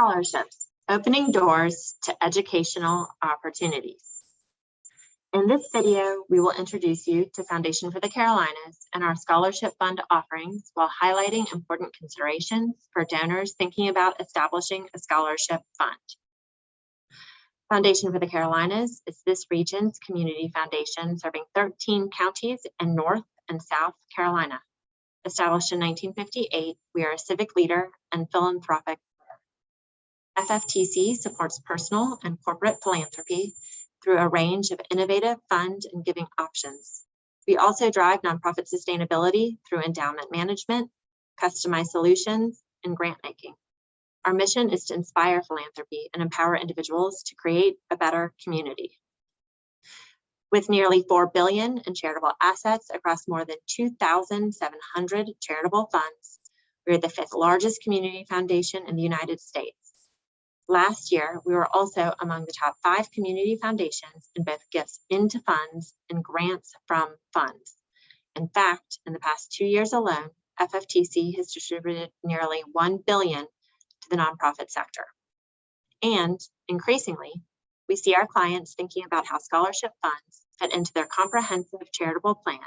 Scholarships, opening doors to educational opportunities. In this video, we will introduce you to Foundation for the Carolinas and our scholarship fund offerings while highlighting important considerations for donors thinking about establishing a scholarship fund. Foundation for the Carolinas is this region's community foundation serving 13 counties in North and South Carolina. Established in 1958, we are a civic leader and philanthropic. FFTC supports personal and corporate philanthropy through a range of innovative fund and giving options. We also drive nonprofit sustainability through endowment management, customized solutions, and grant making. Our mission is to inspire philanthropy and empower individuals to create a better community. With nearly $4 billion in charitable assets across more than 2,700 charitable funds, we are the 5th largest community foundation in the United States. Last year, we were also among the top 5 community foundations in both gifts into funds and grants from funds. In fact, in the past 2 years alone, FFTC has distributed nearly $1 billion to the nonprofit sector. And increasingly, we see our clients thinking about how scholarship funds fit into their comprehensive charitable plan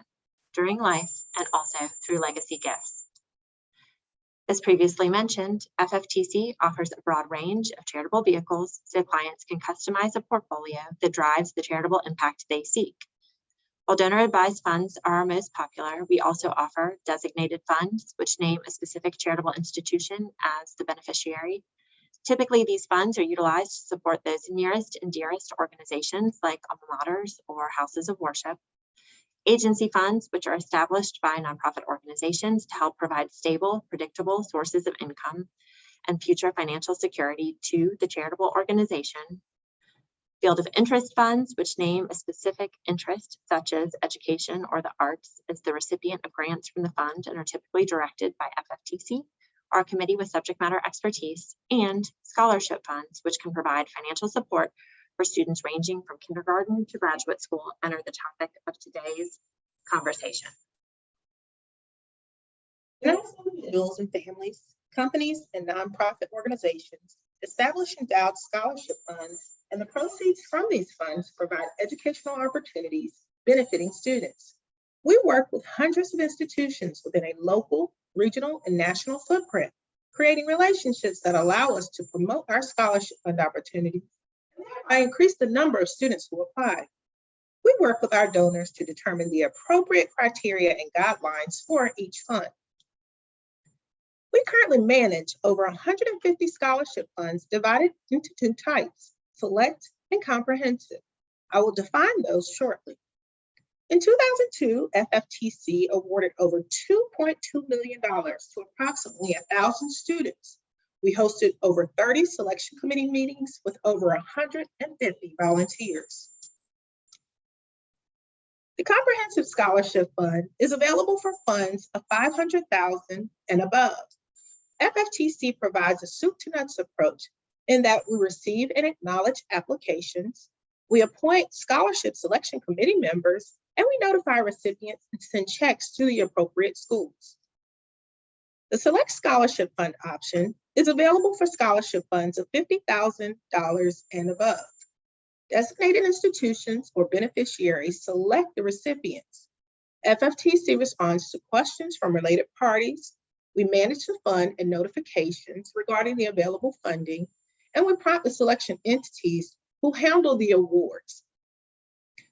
during life and also through legacy gifts. As previously mentioned, FFTC offers a broad range of charitable vehicles so clients can customize a portfolio that drives the charitable impact they seek. While donor-advised funds are our most popular, we also offer designated funds, which name a specific charitable institution as the beneficiary. Typically, these funds are utilized to support those nearest and dearest organizations like alma maters or houses of worship. Agency funds, which are established by nonprofit organizations to help provide stable, predictable sources of income and future financial security to the charitable organization. Field of interest funds, which name a specific interest, such as education or the arts, as the recipient of grants from the fund and are typically directed by FFTC, or a committee with subject matter expertise, and scholarship funds, which can provide financial support for students ranging from kindergarten to graduate school and are the topic of today's conversation. Individuals and families, companies, and nonprofit organizations establish endowed scholarship funds, and the proceeds from these funds provide educational opportunities benefiting students. We work with hundreds of institutions within a local, regional, and national footprint, creating relationships that allow us to promote our scholarship fund opportunities and increase the number of students who apply. We work with our donors to determine the appropriate criteria and guidelines for each fund. We currently manage over 150 scholarship funds divided into 2 types, select and comprehensive. I will define those shortly. In 2002, FFTC awarded over $2.2 million to approximately 1,000 students. We hosted over 30 selection committee meetings with over 150 volunteers. The Comprehensive Scholarship Fund is available for funds of $500,000 and above. FFTC provides a soup to nuts approach in that we receive and acknowledge applications, we appoint scholarship selection committee members, and we notify recipients and send checks to the appropriate schools. The Select Scholarship Fund option is available for scholarship funds of $50,000 and above. Designated institutions or beneficiaries select the recipients. FFTC responds to questions from related parties. We manage the fund and notifications regarding the available funding, and we prompt the selection entities who handle the awards.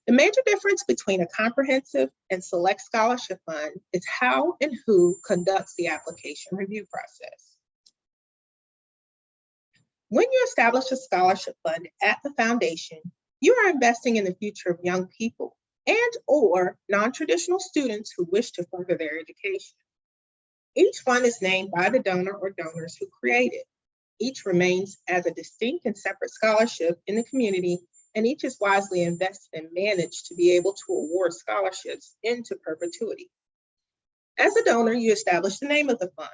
The major difference between a comprehensive and select scholarship fund is how and who conducts the application review process. When you establish a scholarship fund at the foundation, you are investing in the future of young people and or non-traditional students who wish to further their education. Each fund is named by the donor or donors who create it. Each remains as a distinct and separate scholarship in the community, and each is wisely invested and managed to be able to award scholarships into perpetuity. As a donor, you establish the name of the fund,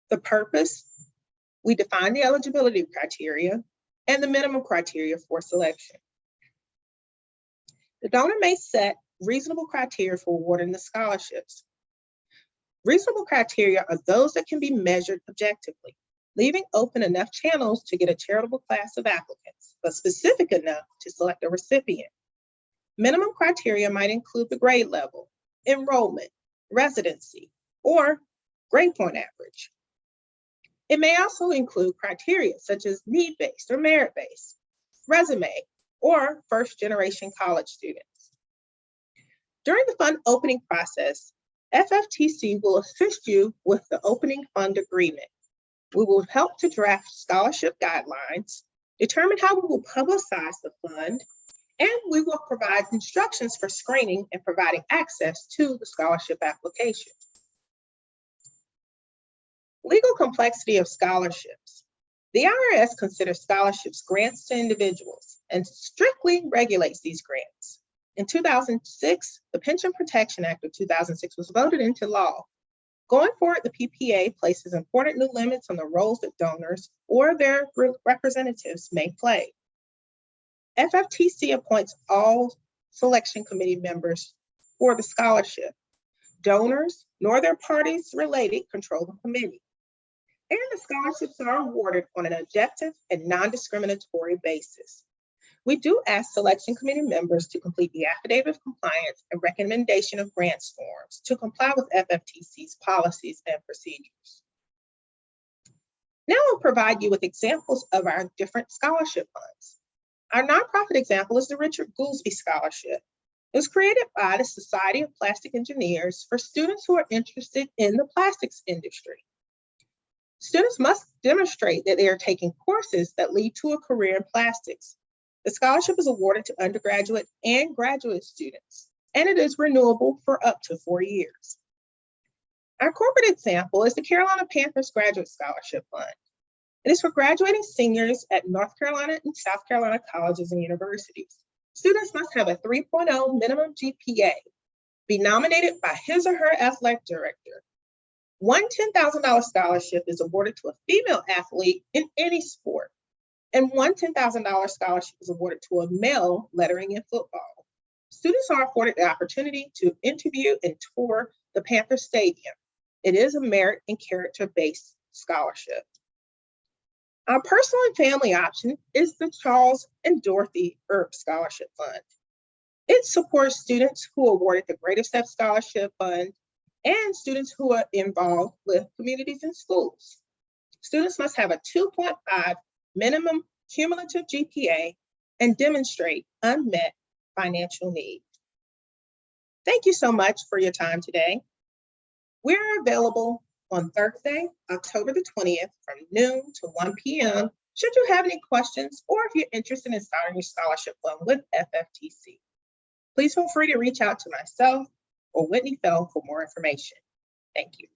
the purpose, we define the eligibility criteria, and the minimum criteria for selection. The donor may set reasonable criteria for awarding the scholarships. Reasonable criteria are those that can be measured objectively. leaving open enough channels to get a charitable class of applicants, but specific enough to select a recipient. Minimum criteria might include the grade level, enrollment, residency, or grade point average. It may also include criteria such as need-based or merit-based, resume, or first-generation college students. During the fund opening process, FFTC will assist you with the opening fund agreement. We will help to draft scholarship guidelines, determine how we will publicize the fund, and we will provide instructions for screening and providing access to the scholarship application. Legal complexity of scholarships. The IRS considers scholarships grants to individuals and strictly regulates these grants. In 2006, the Pension Protection Act of 2006 was voted into law. Going forward, the PPA places important new limits on the roles that donors or their representatives may play. FFTC appoints all selection committee members for the scholarship. Donors nor their parties related control the committee. And the scholarships are awarded on an objective and non-discriminatory basis. We do ask selection committee members to complete the affidavit of compliance and recommendation of grants forms to comply with FFTC's policies and procedures. Now I'll provide you with examples of our different scholarship funds. Our nonprofit example is the Richard Goolsby Scholarship. It was created by the Society of Plastic Engineers for students who are interested in the plastics industry. Students must demonstrate that they are taking courses that lead to a career in plastics. The scholarship is awarded to undergraduate and graduate students, and it is renewable for up to 4 years. Our corporate example is the Carolina Panthers Graduate Scholarship Fund. It is for graduating seniors at North Carolina and South Carolina colleges and universities. Students must have a 3.0 minimum GPA, be nominated by his or her athletic director. One $10,000 scholarship is awarded to a female athlete in any sport, and one $10,000 scholarship is awarded to a male lettering in football. Students are afforded the opportunity to interview and tour the Panther Stadium. It is a merit and character-based scholarship. Our personal and family option is the Charles and Dorothy Earp Scholarship Fund. It supports students who are awarded the Greater Steps Scholarship Fund and students who are involved with communities and schools. Students must have a 2.5 minimum cumulative GPA and demonstrate unmet financial need. Thank you so much for your time today. We're available on Thursday, October the 20th from noon to 1 p.m. should you have any questions or if you're interested in starting your scholarship fund with FFTC. Please feel free to reach out to myself or Whitney Fell for more information. Thank you.